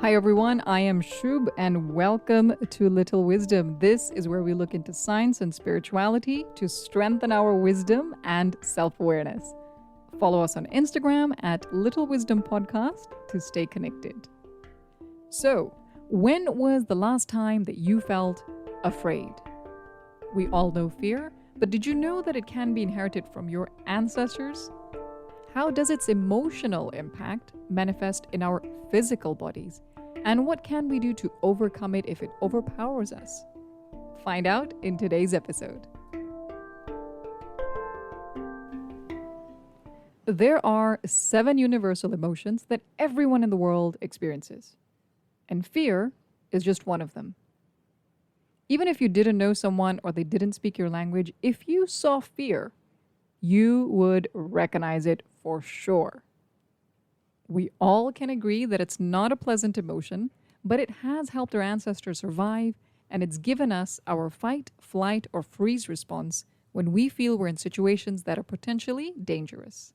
Hi everyone, I am Shub and welcome to Little Wisdom. This is where we look into science and spirituality to strengthen our wisdom and self-awareness. Follow us on Instagram at Little Wisdom Podcast to stay connected. So, when was the last time that you felt afraid? We all know fear, but did you know that it can be inherited from your ancestors? How does its emotional impact manifest in our physical bodies? And what can we do to overcome it if it overpowers us? Find out in today's episode. There are 7 universal emotions that everyone in the world experiences. And fear is just one of them. Even if you didn't know someone or they didn't speak your language, if you saw fear, you would recognize it for sure. We all can agree that it's not a pleasant emotion, but it has helped our ancestors survive, and it's given us our fight, flight, or freeze response when we feel we're in situations that are potentially dangerous.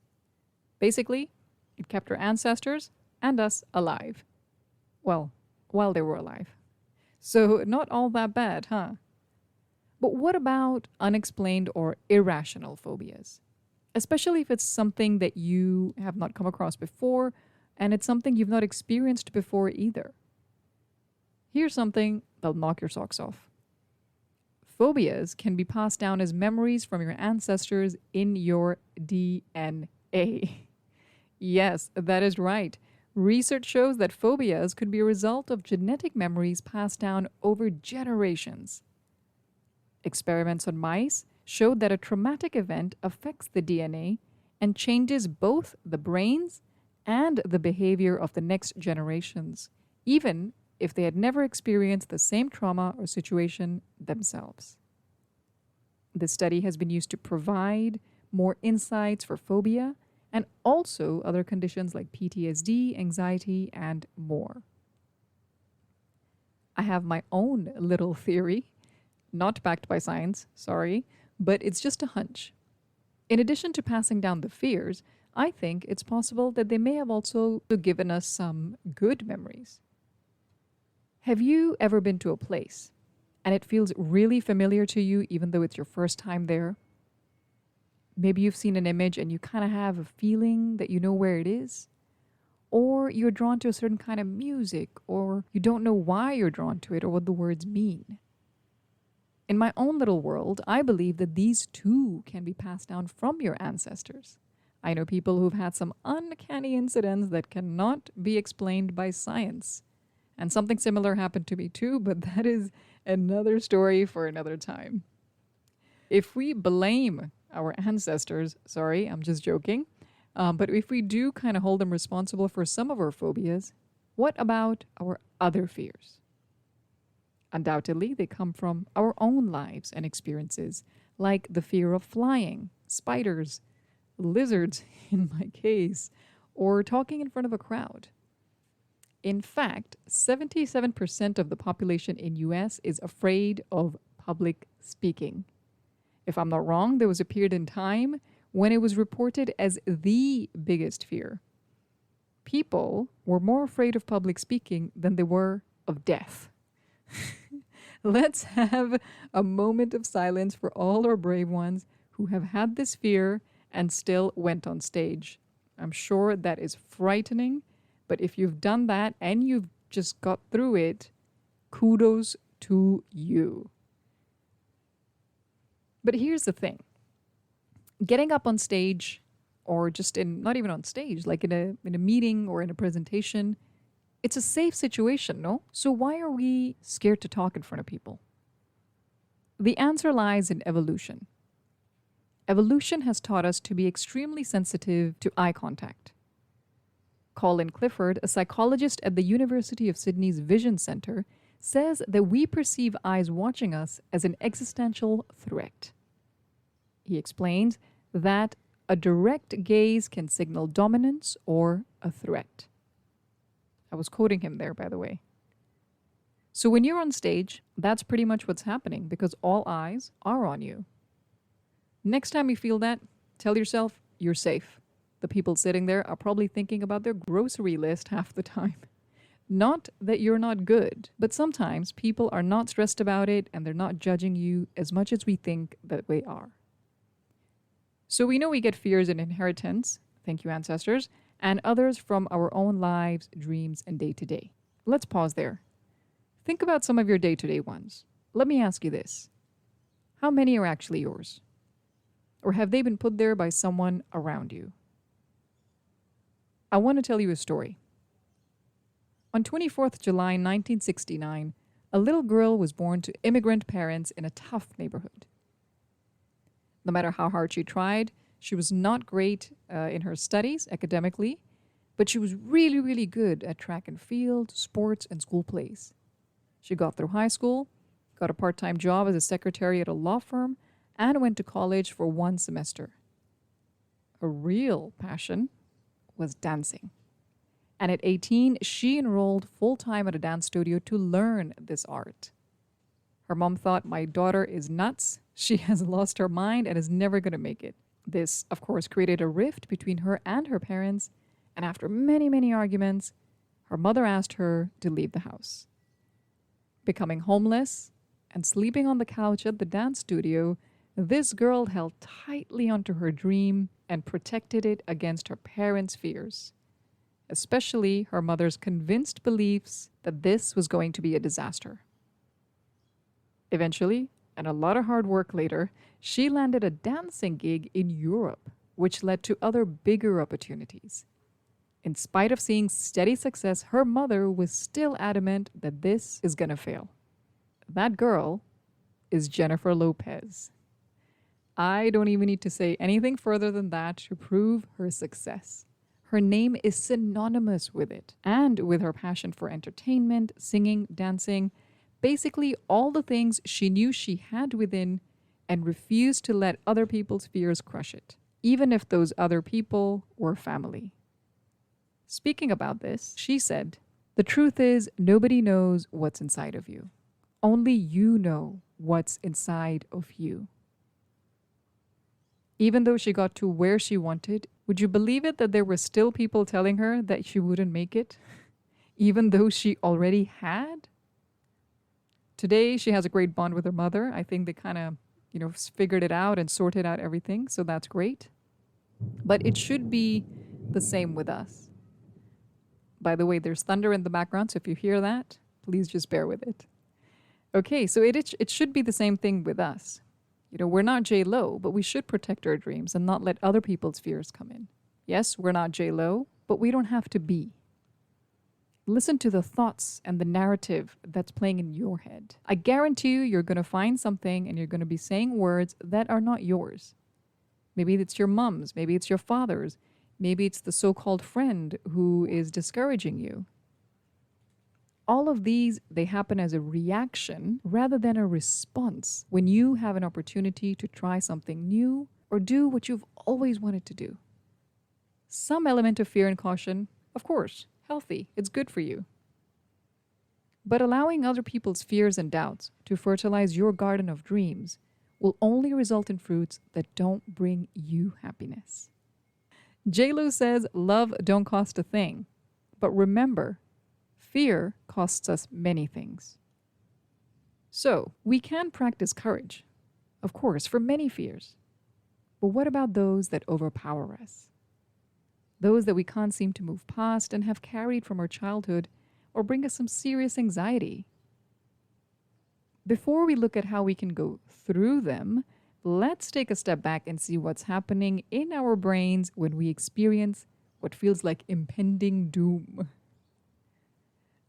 Basically, it kept our ancestors and us alive. Well, while they were alive. So not all that bad, huh? But what about unexplained or irrational phobias? Especially if it's something that you have not come across before and it's something you've not experienced before either. Here's something that'll knock your socks off. Phobias can be passed down as memories from your ancestors in your DNA. Yes, that is right. Research shows that phobias could be a result of genetic memories passed down over generations. Experiments on mice showed that a traumatic event affects the DNA and changes both the brains and the behavior of the next generations, even if they had never experienced the same trauma or situation themselves. This study has been used to provide more insights for phobia and also other conditions like PTSD, anxiety, and more. I have my own little theory, not backed by science, sorry, but it's just a hunch. In addition to passing down the fears, I think it's possible that they may have also given us some good memories. Have you ever been to a place and it feels really familiar to you even though it's your first time there? Maybe you've seen an image and you kind of have a feeling that you know where it is. Or you're drawn to a certain kind of music, or you don't know why you're drawn to it or what the words mean. In my own little world, I believe that these too can be passed down from your ancestors. I know people who've had some uncanny incidents that cannot be explained by science. And something similar happened to me too, but that is another story for another time. If we blame our ancestors, sorry, I'm just joking, but if we do kind of hold them responsible for some of our phobias, what about our other fears? Undoubtedly, they come from our own lives and experiences, like the fear of flying, spiders, lizards in my case, or talking in front of a crowd. In fact, 77% of the population in US is afraid of public speaking. If I'm not wrong, there was a period in time when it was reported as the biggest fear. People were more afraid of public speaking than they were of death. Let's have a moment of silence for all our brave ones who have had this fear and still went on stage. I'm sure that is frightening, but if you've done that and you've just got through it, kudos to you. But here's the thing. Getting up on stage, or just not even on stage, like in a meeting or in a presentation, it's a safe situation, no? So why are we scared to talk in front of people? The answer lies in evolution. Evolution has taught us to be extremely sensitive to eye contact. Colin Clifford, a psychologist at the University of Sydney's Vision Centre, says that we perceive eyes watching us as an existential threat. He explains that a direct gaze can signal dominance or a threat. I was quoting him there, by the way. So when you're on stage, that's pretty much what's happening because all eyes are on you. Next time you feel that, tell yourself you're safe. The people sitting there are probably thinking about their grocery list half the time. Not that you're not good, but sometimes people are not stressed about it and they're not judging you as much as we think that they are. So we know we get fears in inheritance, thank you ancestors, and others from our own lives, dreams, and day to day. Let's pause there. Think about some of your day to day ones. Let me ask you this. How many are actually yours? Or have they been put there by someone around you? I want to tell you a story. On 24th July 1969, a little girl was born to immigrant parents in a tough neighborhood. No matter how hard she tried, she was not great in her studies academically, but she was really, really good at track and field, sports, and school plays. She got through high school, got a part-time job as a secretary at a law firm, and went to college for 1 semester. Her real passion was dancing. And at 18, she enrolled full-time at a dance studio to learn this art. Her mom thought, my daughter is nuts. She has lost her mind and is never going to make it. This, of course, created a rift between her and her parents, and after many, many arguments, her mother asked her to leave the house. Becoming homeless and sleeping on the couch at the dance studio, this girl held tightly onto her dream and protected it against her parents' fears, especially her mother's convinced beliefs that this was going to be a disaster. Eventually, and a lot of hard work later, she landed a dancing gig in Europe, which led to other bigger opportunities. In spite of seeing steady success, her mother was still adamant that this is gonna fail. That girl is Jennifer Lopez. I don't even need to say anything further than that to prove her success. Her name is synonymous with it, and with her passion for entertainment, singing, dancing, basically all the things she knew she had within and refused to let other people's fears crush it, even if those other people were family. Speaking about this, she said, "The truth is, nobody knows what's inside of you. Only you know what's inside of you." Even though she got to where she wanted, would you believe it that there were still people telling her that she wouldn't make it, even though she already had? Today, she has a great bond with her mother. I think they kind of, figured it out and sorted out everything, so that's great. But it should be the same with us. By the way, there's thunder in the background, so if you hear that, please just bear with it. Okay, so it should be the same thing with us. We're not J-Lo, but we should protect our dreams and not let other people's fears come in. Yes, we're not J-Lo, but we don't have to be. Listen to the thoughts and the narrative that's playing in your head. I guarantee you're going to find something and you're going to be saying words that are not yours. Maybe it's your mom's, maybe it's your father's, maybe it's the so-called friend who is discouraging you. All of these, they happen as a reaction rather than a response when you have an opportunity to try something new or do what you've always wanted to do. Some element of fear and caution, of course, healthy, it's good for you. But allowing other people's fears and doubts to fertilize your garden of dreams will only result in fruits that don't bring you happiness. J-Lo says love don't cost a thing, but remember, fear costs us many things. So, we can practice courage, of course, for many fears. But what about those that overpower us? Those that we can't seem to move past and have carried from our childhood or bring us some serious anxiety? Before we look at how we can go through them, let's take a step back and see what's happening in our brains when we experience what feels like impending doom.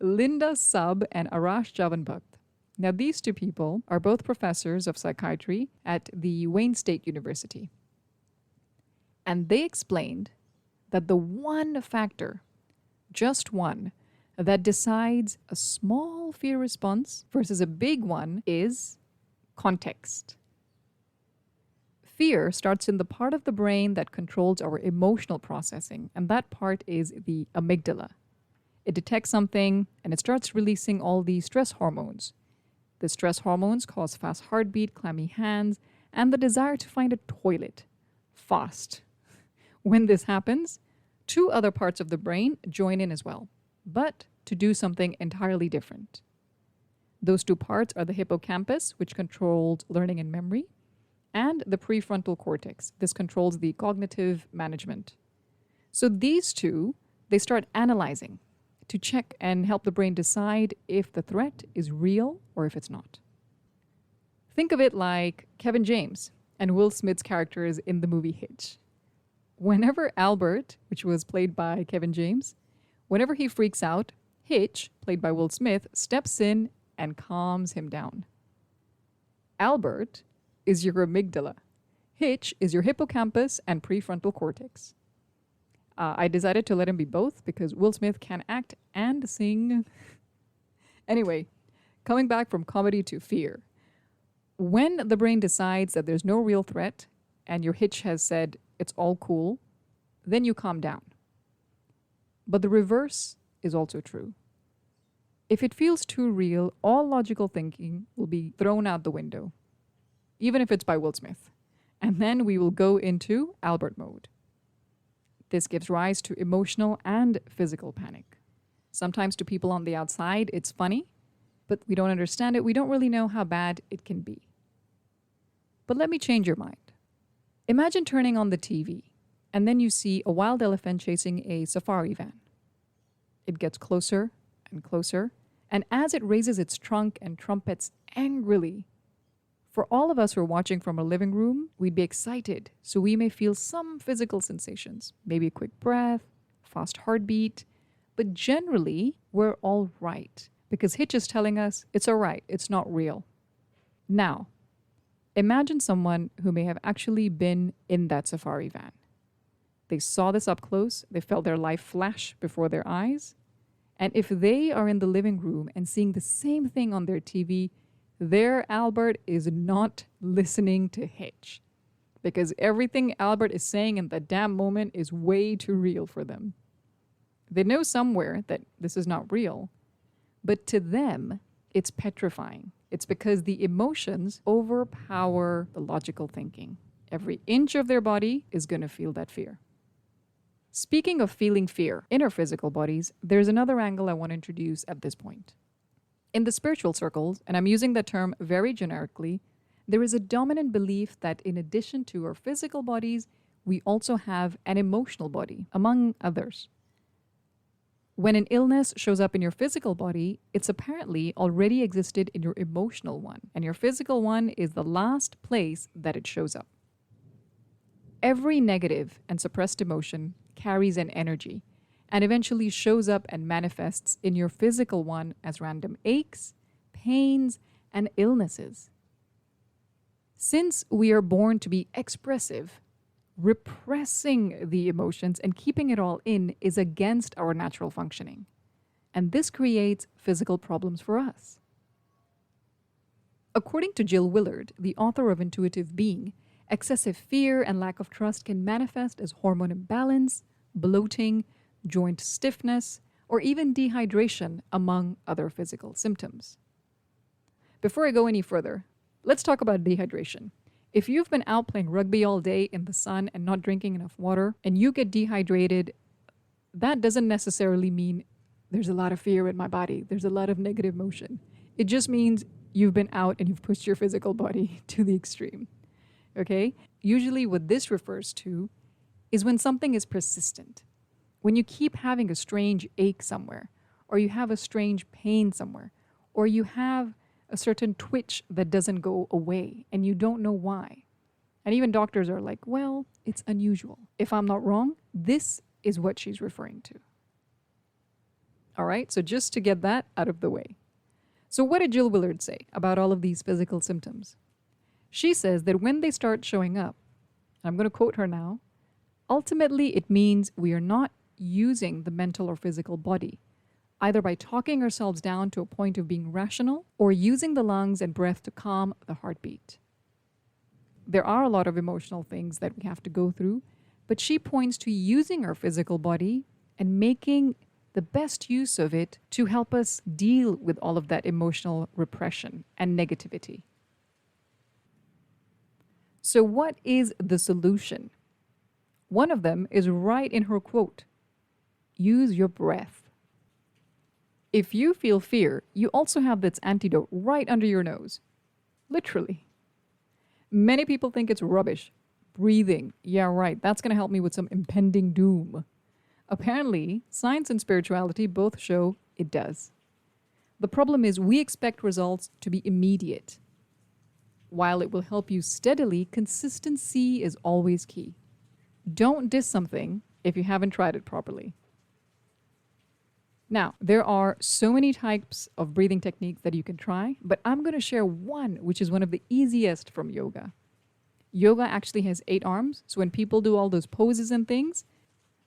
Linda Saab and Arash Javanbakht. Now, these two people are both professors of psychiatry at the Wayne State University. And they explained that the one factor, just one, that decides a small fear response versus a big one is context. Fear starts in the part of the brain that controls our emotional processing, and that part is the amygdala. It detects something and it starts releasing all these stress hormones. The stress hormones cause fast heartbeat, clammy hands, and the desire to find a toilet fast. When this happens, two other parts of the brain join in as well. But to do something entirely different. Those two parts are the hippocampus, which controls learning and memory, and the prefrontal cortex. This controls the cognitive management. So these two, they start analyzing to check and help the brain decide if the threat is real or if it's not. Think of it like Kevin James and Will Smith's characters in the movie Hitch. Whenever Albert, which was played by Kevin James, whenever he freaks out, Hitch, played by Will Smith, steps in and calms him down. Albert is your amygdala. Hitch is your hippocampus and prefrontal cortex. I decided to let him be both because Will Smith can act and sing. Anyway, coming back from comedy to fear. When the brain decides that there's no real threat and your Hitch has said it's all cool, then you calm down. But the reverse is also true. If it feels too real, all logical thinking will be thrown out the window, even if it's by Will Smith. And then we will go into Albert mode. This gives rise to emotional and physical panic. Sometimes to people on the outside, it's funny, but we don't understand it. We don't really know how bad it can be. But let me change your mind. Imagine turning on the TV, and then you see a wild elephant chasing a safari van. It gets closer and closer, and as it raises its trunk and trumpets angrily, for all of us who are watching from a living room, we'd be excited, so we may feel some physical sensations, maybe a quick breath, fast heartbeat, but generally, we're all right, because Hitch is telling us it's all right, it's not real. Now, imagine someone who may have actually been in that safari van. They saw this up close, they felt their life flash before their eyes, and if they are in the living room and seeing the same thing on their TV, their Albert is not listening to Hitch, because everything Albert is saying in that damn moment is way too real for them. They know somewhere that this is not real, but to them, it's petrifying. It's because the emotions overpower the logical thinking. Every inch of their body is going to feel that fear. Speaking of feeling fear in our physical bodies, there's another angle I want to introduce at this point. In the spiritual circles, and I'm using the term very generically, there is a dominant belief that in addition to our physical bodies, we also have an emotional body, among others. When an illness shows up in your physical body, it's apparently already existed in your emotional one, and your physical one is the last place that it shows up. Every negative and suppressed emotion carries an energy, and eventually shows up and manifests in your physical one as random aches, pains, and illnesses. Since we are born to be expressive, repressing the emotions and keeping it all in is against our natural functioning. And this creates physical problems for us. According to Jill Willard, the author of Intuitive Being, excessive fear and lack of trust can manifest as hormone imbalance, bloating, joint stiffness, or even dehydration, among other physical symptoms. Before I go any further, let's talk about dehydration. If you've been out playing rugby all day in the sun and not drinking enough water, and you get dehydrated, that doesn't necessarily mean there's a lot of fear in my body, there's a lot of negative emotion. It just means you've been out and you've pushed your physical body to the extreme. Okay? Usually what this refers to is when something is persistent. When you keep having a strange ache somewhere, or you have a strange pain somewhere, or you have a certain twitch that doesn't go away and you don't know why. And even doctors are like, well, it's unusual. If I'm not wrong, this is what she's referring to. All right, so just to get that out of the way. So what did Jill Willard say about all of these physical symptoms? She says that when they start showing up, and I'm going to quote her now, ultimately it means we are not using the mental or physical body, either by talking ourselves down to a point of being rational or using the lungs and breath to calm the heartbeat. There are a lot of emotional things that we have to go through, but she points to using our physical body and making the best use of it to help us deal with all of that emotional repression and negativity. So what is the solution? One of them is right in her quote. Use your breath. If you feel fear, you also have this antidote right under your nose. Literally. Many people think it's rubbish. Breathing. Yeah, right. That's going to help me with some impending doom. Apparently, science and spirituality both show it does. The problem is we expect results to be immediate. While it will help you steadily, consistency is always key. Don't diss something if you haven't tried it properly. Now, there are so many types of breathing techniques that you can try, but I'm going to share one, which is one of the easiest from yoga. Yoga actually has 8 arms, so when people do all those poses and things,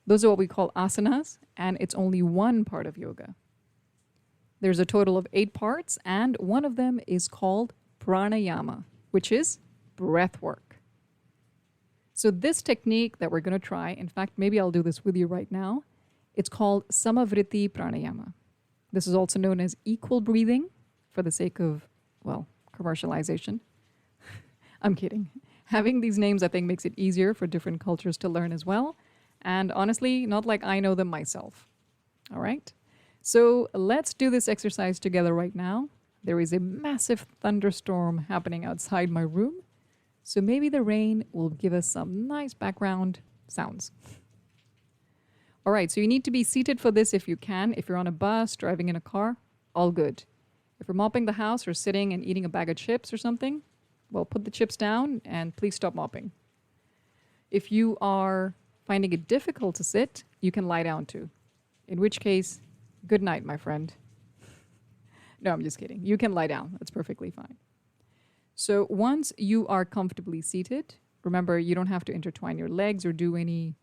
those are what we call asanas, and it's only one part of yoga. There's a total of 8 parts, and one of them is called pranayama, which is breath work. So this technique that we're going to try, in fact, maybe I'll do this with you right now, it's called samavriti pranayama. This is also known as equal breathing for the sake of, well, commercialization. I'm kidding. Having these names, I think, makes it easier for different cultures to learn as well. And honestly, not like I know them myself. All right? So let's do this exercise together right now. There is a massive thunderstorm happening outside my room. So maybe the rain will give us some nice background sounds. All right, so you need to be seated for this if you can. If you're on a bus, driving in a car, all good. If you're mopping the house or sitting and eating a bag of chips or something, well, put the chips down and please stop mopping. If you are finding it difficult to sit, you can lie down too. In which case, good night, my friend. No, I'm just kidding. You can lie down. That's perfectly fine. So once you are comfortably seated, remember, you don't have to intertwine your legs or do any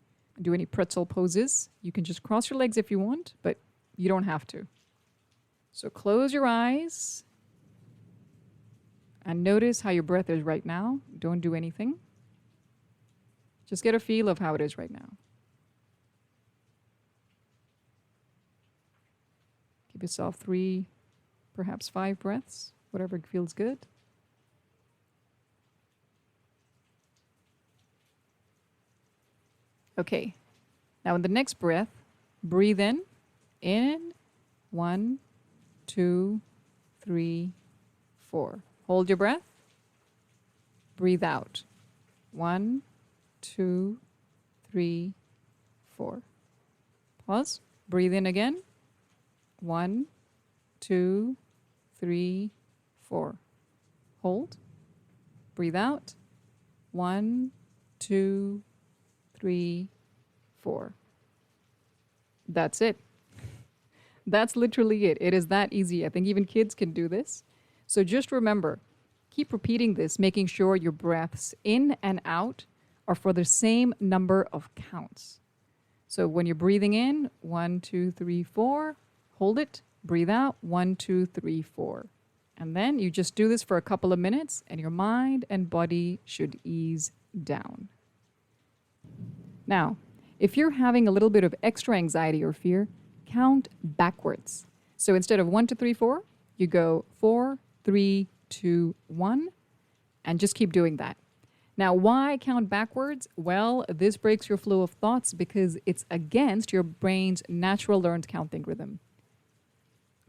pretzel poses. You can just cross your legs if you want, but you don't have to. So close your eyes and notice how your breath is right now. Don't do anything. Just get a feel of how it is right now. Give yourself 3, perhaps 5 breaths, whatever feels good. Okay, now in the next breath, breathe in, 1, 2, 3, 4. Hold your breath, breathe out, 1, 2, 3, 4. Pause, breathe in again, 1, 2, 3, 4. Hold, breathe out, 1, 2, 3, 4. That's it. That's literally it. It is that easy. I think even kids can do this. So just remember, keep repeating this, making sure your breaths in and out are for the same number of counts. So when you're breathing in, 1, 2, 3, 4, hold it, breathe out, 1, 2, 3, 4. And then you just do this for a couple of minutes and your mind and body should ease down. Now, if you're having a little bit of extra anxiety or fear, count backwards. So instead of 1, 2, 3, 4, you go 4, 3, 2, 1, and just keep doing that. Now, why count backwards? Well, this breaks your flow of thoughts because it's against your brain's natural learned counting rhythm.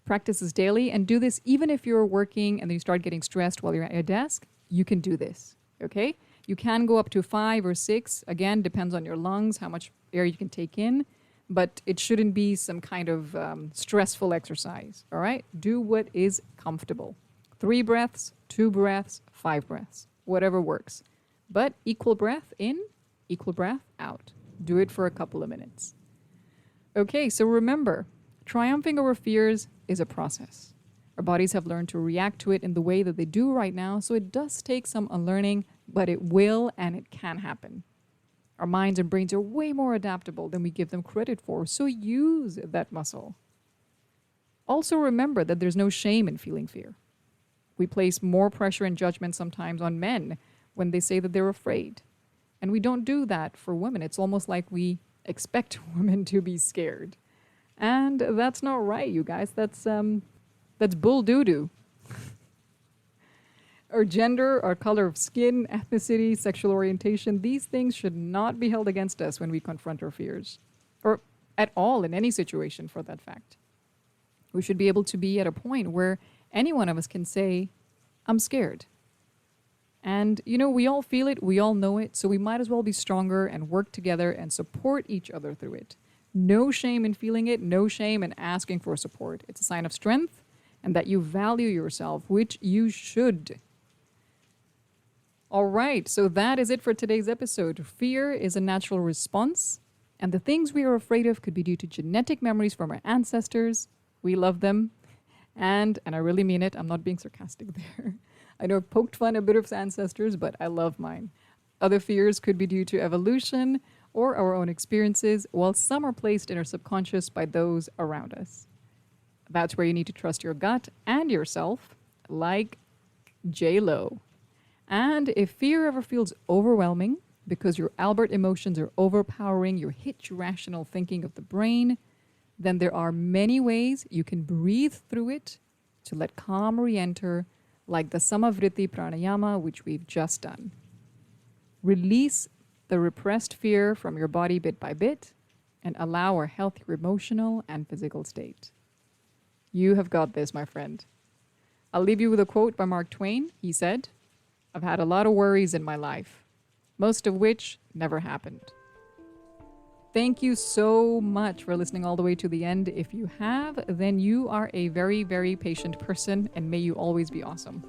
Practice this daily and do this even if you're working and then you start getting stressed while you're at your desk. You can do this, okay? You can go up to 5 or 6. Again, depends on your lungs, how much air you can take in. But it shouldn't be some kind of stressful exercise, all right? Do what is comfortable. 3 breaths, 2 breaths, 5 breaths, whatever works. But equal breath in, equal breath out. Do it for a couple of minutes. Okay, so remember, triumphing over fears is a process. Our bodies have learned to react to it in the way that they do right now, so it does take some unlearning, but it will and it can happen. Our minds and brains are way more adaptable than we give them credit for, so use that muscle. Also remember that there's no shame in feeling fear. We place more pressure and judgment sometimes on men when they say that they're afraid. And we don't do that for women. It's almost like we expect women to be scared. And that's not right, you guys. That's bull doo-doo. Our gender, our color of skin, ethnicity, sexual orientation, these things should not be held against us when we confront our fears. Or at all in any situation for that fact. We should be able to be at a point where any one of us can say, I'm scared. And, we all feel it, we all know it, so we might as well be stronger and work together and support each other through it. No shame in feeling it, no shame in asking for support. It's a sign of strength and that you value yourself, which you should. All right, so that is it for today's episode. Fear is a natural response, and the things we are afraid of could be due to genetic memories from our ancestors. We love them. And I really mean it, I'm not being sarcastic there. I know I've poked fun a bit of ancestors, but I love mine. Other fears could be due to evolution or our own experiences, while some are placed in our subconscious by those around us. That's where you need to trust your gut and yourself, like J-Lo. And if fear ever feels overwhelming because your Albert emotions are overpowering your Hitch rational thinking of the brain, then there are many ways you can breathe through it to let calm re-enter, like the Samavriti pranayama, which we've just done. Release the repressed fear from your body bit by bit and allow a healthier emotional and physical state. You have got this, my friend. I'll leave you with a quote by Mark Twain. He said, "I've had a lot of worries in my life, most of which never happened." Thank you so much for listening all the way to the end. If you have, then you are a very, very patient person, and may you always be awesome.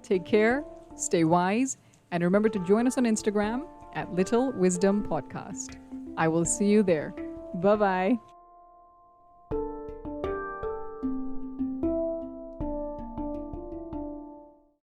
Take care, stay wise, and remember to join us on Instagram at Little Wisdom Podcast. I will see you there. Bye-bye.